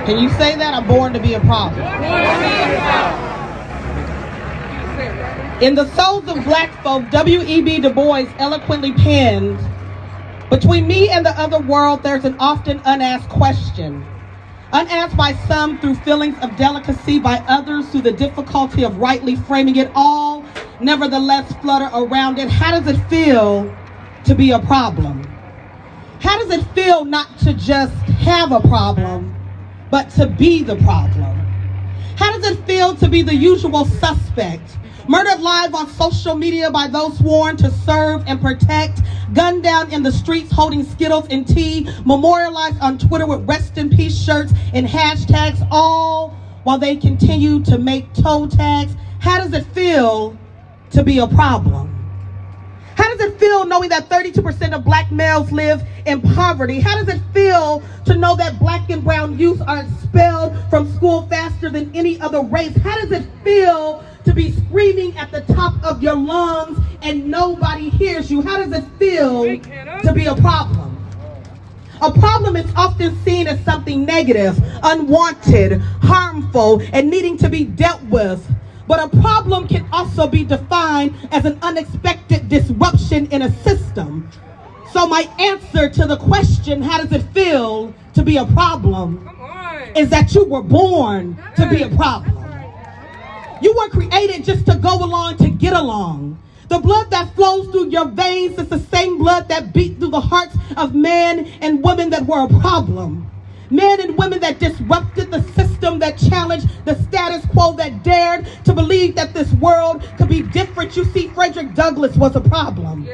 Can you say that? I'm born to be a problem. In The Souls of Black Folk, W.E.B. Du Bois eloquently penned, "Between me and the other world, there's an often unasked question. Unasked by some through feelings of delicacy, by others through the difficulty of rightly framing it all, nevertheless flutter around it. How does it feel to be a problem? How does it feel not to just have a problem, but to be the problem? How does it feel to be the usual suspect, murdered live on social media by those sworn to serve and protect, gunned down in the streets holding Skittles and tea, memorialized on Twitter with rest in peace shirts and hashtags, all while they continue to make toe tags? How does it feel to be a problem? How does it feel knowing that 32% of black males live in poverty? How does it feel to know that black and brown youth are expelled from school faster than any other race? How does it feel to be screaming at the top of your lungs and nobody hears you? How does it feel to be a problem? A problem is often seen as something negative, unwanted, harmful, and needing to be dealt with. But a problem can also be defined as an unexpected disruption in a system. So my answer to the question, how does it feel to be a problem, is that you were born to be a problem. You were created just to go along, to get along. The blood that flows through your veins is the same blood that beat through the hearts of men and women that were a problem. Men and women that disrupted the system, that challenged the status quo, that dared to believe that this world could be different. You see, Frederick Douglass was a problem.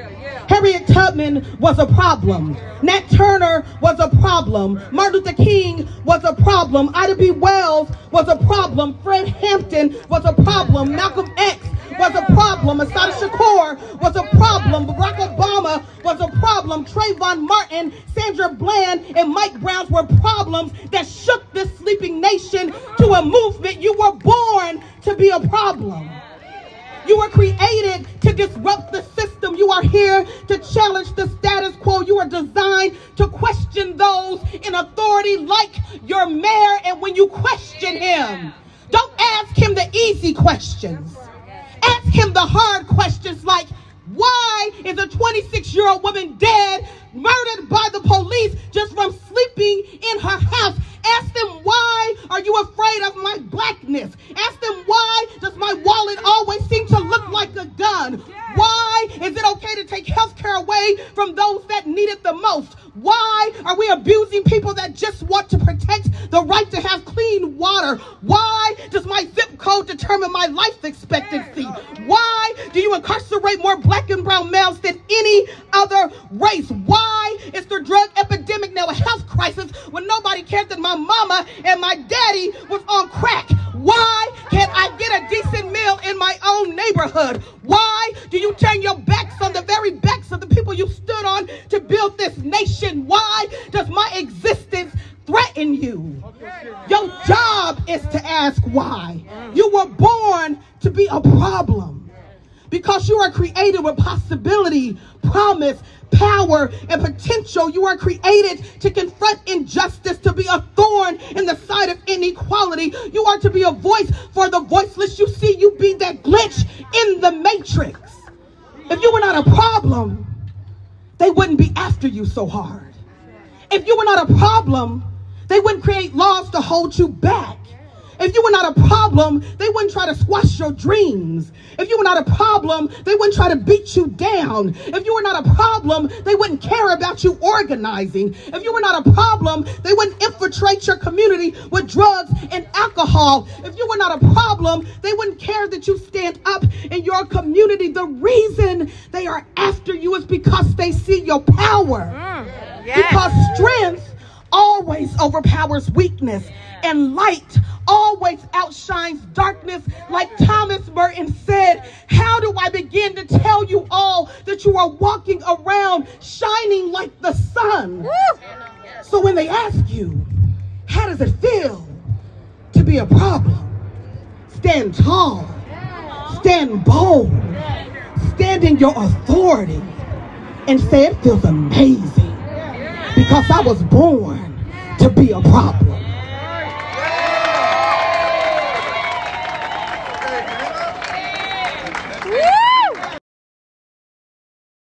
Harriet Tubman was a problem. Nat Turner was a problem. Martin Luther King was a problem. Ida B. Wells was a problem. Fred Hampton was a problem. Malcolm X was a problem. Assata Shakur was a problem. Barack Obama was a problem. Trayvon Martin, Sandra Bland, and Mike Brown were problems that shook this sleeping nation to a movement. You were born to be a problem. You were created to disrupt the system. You are here to challenge the status quo. You are designed to question those in authority like your mayor. And when you question him, don't ask him the easy questions. Ask him the hard questions like, why is a 26-year-old woman dead, murdered by the police just from sleeping in her house? Ask them, why are you afraid of my blackness? Ask them, why does my wallet always seem to look like a gun? Why is it okay to take health care away from those that need it the most? Why are we abusing people that just want to protect the right to have clean water? Why does my zip code determine my life expectancy? Why do you incarcerate more black and brown males than any other race? Why is the drug epidemic now a health crisis when nobody cared that my mama and my daddy was on crack? Why can't I get a decent meal in my own neighborhood? Why do you turn your backs on the very backs of the people you stood on to build this nation? Why does my existence threaten you? Your job is to ask why. You were born to be a problem because you are created with possibility, promise, power, and potential. You are created to confront injustice, to be a thorn in the side of inequality. You are to be a voice for the voiceless. You see, you be that glitch in the matrix. If you were not a problem, they wouldn't be after you so hard. If you were not a problem, they wouldn't create laws to hold you back. If you were not a problem, they wouldn't try to squash your dreams. If you were not a problem, they wouldn't try to beat you down. If you were not a problem, they wouldn't care about you organizing. If you were not a problem, they wouldn't infiltrate your community with drugs and alcohol. If you were not a problem, they wouldn't care that you stand up in your community. The reason they are after you is because they see your power. Because strength always overpowers weakness, and light always outshines darkness. Like Thomas Merton said, how do I begin to tell you all that you are walking around shining like the sun? So when they ask you, how does it feel to be a problem? Stand tall, stand bold, stand in your authority, and say it feels amazing because I was born to be a problem.